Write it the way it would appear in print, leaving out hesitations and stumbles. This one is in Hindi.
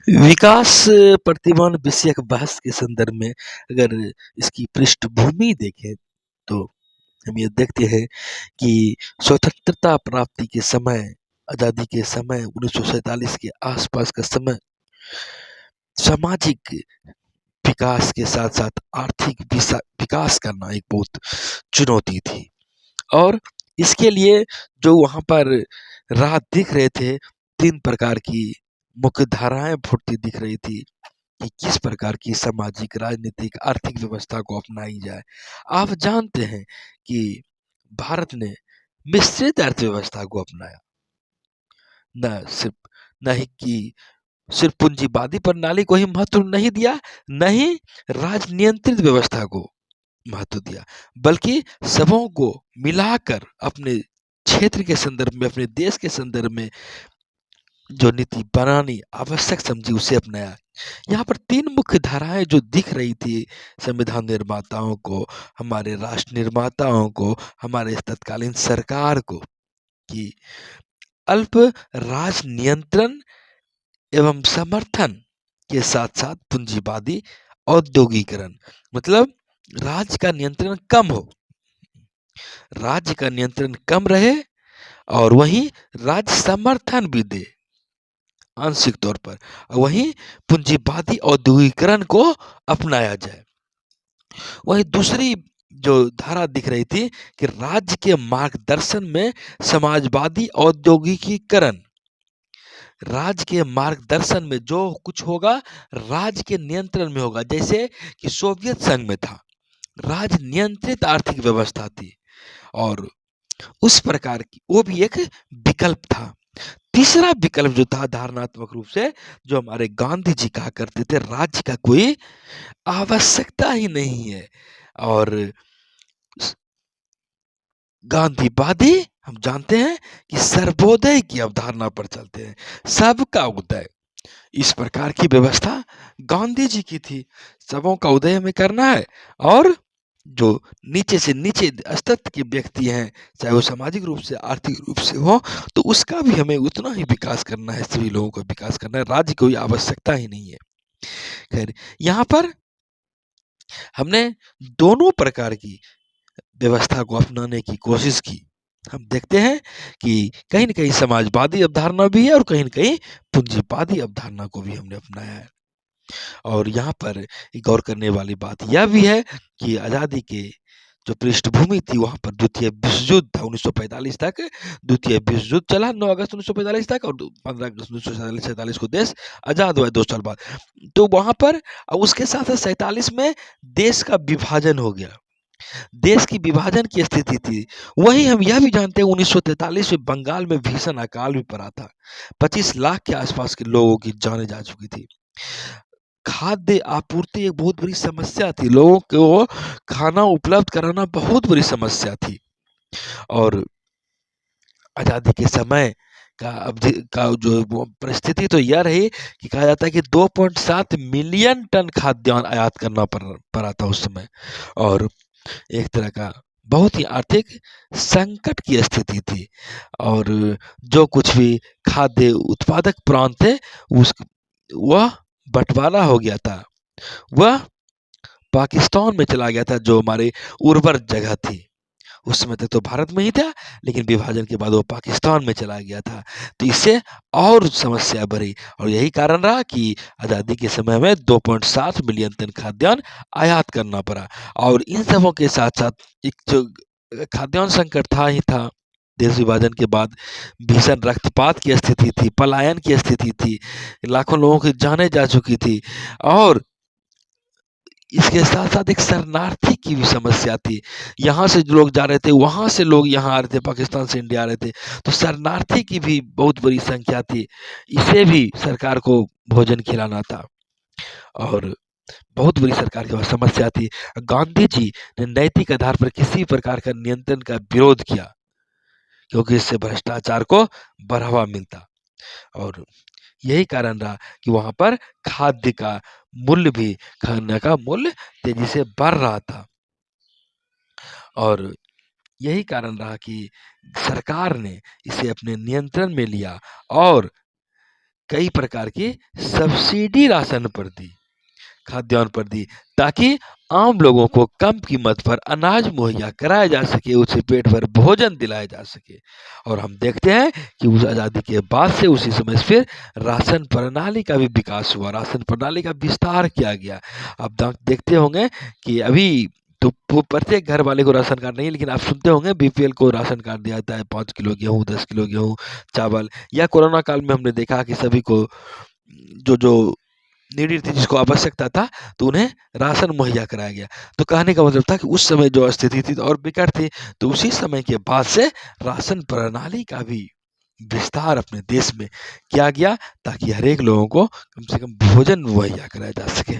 विकास प्रतिमान विषयक बहस के संदर्भ में अगर इसकी पृष्ठभूमि देखें तो हम ये देखते हैं कि स्वतंत्रता प्राप्ति के समय, आज़ादी के समय 1947 के आसपास का समय सामाजिक विकास के साथ-साथ आर्थिक विकास करना एक बहुत चुनौती थी। और इसके लिए जो वहाँ पर राह दिख रहे थे, 3 प्रकार की मुख्य धाराएँ फूटती दिख रही थी कि किस प्रकार की सामाजिक, राजनीतिक, आर्थिक व्यवस्था को अपनाई जाए। आप जानते हैं कि भारत ने मिश्रित अर्थव्यवस्था को अपनाया। न सिर्फ न ही कि सिर्फ पूंजीवादी प्रणाली को ही महत्व नहीं दिया, न ही राजनियंत्रित व्यवस्था को महत्व दिया, बल्कि सबों को मिलाकर अपने क्षेत्र के संदर्भ में, अपने देश के संदर्भ में जो नीति बनानी आवश्यक समझी उसे अपनाया। यहाँ पर 3 मुख्य धाराएँ जो दिख रही थी संविधान निर्माताओं को, हमारे राष्ट्र निर्माताओं को, हमारे तत्कालीन सरकार को कि अल्प राज नियंत्रण एवं समर्थन के साथ-साथ पूंजीवादी औद्योगीकरण, मतलब राज्य का नियंत्रण कम हो, राज्य का नियंत्रण कम रहे और वहीं राज्य समर्थन भी दे आंशिक तौर पर, वहीं पूंजीवादी औद्योगिकरण को अपनाया जाए। वहीं दूसरी जो धारा दिख रही थी कि राज्य के मार्गदर्शन में समाजवादी औद्योगिकीकरण, राज्य के मार्गदर्शन में जो कुछ होगा राज्य के नियंत्रण में होगा, जैसे कि सोवियत संघ में था, राज्य नियंत्रित आर्थिक व्यवस्था थी और उस प्रकार की वो भी एक विकल्प था। तीसरा विकल्प जो था धारणात्मक रूप से, जो हमारे गांधी जी कहा करते थे, राज्य का कोई आवश्यकता ही नहीं है और गांधीवादी हम जानते हैं कि सर्वोदय की अवधारणा पर चलते हैं, सबका उदय। इस प्रकार की व्यवस्था गांधी जी की थी, सबों का उदय हमें करना है और जो नीचे से नीचे स्तर के व्यक्ति हैं, चाहे वो सामाजिक रूप से, आर्थिक रूप से हो, तो उसका भी हमें उतना ही विकास करना है, सभी लोगों का विकास करना है, राज्य की कोई आवश्यकता ही नहीं है। खैर, यहाँ पर हमने दोनों प्रकार की व्यवस्था को अपनाने की कोशिश की। हम देखते हैं कि कहीं न कहीं समाजवादी अवधारणा भी है और कहीं न कहीं पूंजीवादी अवधारणा को भी हमने अपनाया है। और यहाँ पर एक गौर करने वाली बात यह भी है कि आज़ादी के जो पृष्ठभूमि थी वहाँ पर द्वितीय विश्व युद्ध था 1945 तक, द्वितीय विश्व युद्ध चला 9 अगस्त 1945 तक और 15 अगस्त 1947 को देश आज़ाद हुआ 2 साल बाद। तो वहाँ पर उसके साथ-साथ 47 में देश का विभाजन हो गया। देश की विभाजन की स्थिति थी। वहीं हम यह भी जानते हैं 1943 में बंगाल में भीषण अकाल भी पड़ा था। 25 लाख के आसपास के लोगों की जानें जा चुकी थी। खाद्य आपूर्ति एक बहुत बड़ी समस्या थी, लोगों को खाना उपलब्ध कराना बहुत बड़ी समस्या थी और आज़ादी के समय का अवधि का जो वो परिस्थिति तो यह रही कि कहा जाता है कि 2.7 मिलियन टन खाद्यान्न आयात करना पड़ा था उस समय और एक तरह का बहुत ही आर्थिक संकट की स्थिति थी और जो कुछ भी खाद्य उत्पादक प्रांत थे उस वह बँटवारा हो गया था। वह पाकिस्तान में चला गया था जो हमारी उर्वर जगह थी। उस समय तक तो भारत में ही था, लेकिन विभाजन के बाद वो पाकिस्तान में चला गया था। तो इससे और समस्या बढ़ी और यही कारण रहा कि आज़ादी के समय में 2.7 मिलियन टन खाद्यान्न आयात करना पड़ा और इन सबों के साथ-साथ एक जो खाद्यान्न संकट था ही था। देश विभाजन के बाद भीषण रक्तपात की स्थिति थी, पलायन की स्थिति थी, लाखों लोगों की जानें जा चुकी थी और इसके साथ-साथ एक शरणार्थी की भी समस्या थी। यहाँ से जो लोग जा रहे थे, वहाँ से लोग यहाँ आ रहे थे, पाकिस्तान से इंडिया आ रहे थे। तो शरणार्थी की भी बहुत बड़ी संख्या थी। इसे भी सरकार को भोजन खिलाना था और बहुत बड़ी सरकार के पास समस्या थी। गांधी जी ने नैतिक आधार पर किसी प्रकार का नियंत्रण का विरोध किया, क्योंकि इससे भ्रष्टाचार को बढ़ावा मिलता और यही कारण रहा कि वहाँ पर खाद्य का मूल्य भी, खाने का मूल्य तेजी से बढ़ रहा था और यही कारण रहा कि सरकार ने इसे अपने नियंत्रण में लिया और कई प्रकार की सब्सिडी राशन पर दी, खाद्यान्न पर दी, ताकि आम लोगों को कम कीमत पर अनाज मुहैया कराया जा सके, उसे पेट भर भोजन दिलाया जा सके। और हम देखते हैं कि उस आज़ादी के बाद से उसी समय से फिर राशन प्रणाली का भी विकास हुआ, राशन प्रणाली का विस्तार किया गया। आप देखते होंगे कि अभी तो प्रत्येक घर वाले को राशन कार्ड नहीं, लेकिन आप सुनते होंगे बीपीएल को राशन कार्ड दिया जाता है, 5 किलो गेहूँ, 10 किलो गेहूँ, चावल। या कोरोना काल में हमने देखा कि सभी को जो नीडी थी, जिसको आवश्यकता था, तो उन्हें राशन मुहैया कराया गया। तो कहने का मतलब था कि उस समय जो स्थिति थी और विकट थी, तो उसी समय के बाद से राशन प्रणाली का भी विस्तार अपने देश में किया गया, ताकि हर एक लोगों को कम से कम भोजन मुहैया कराया जा सके।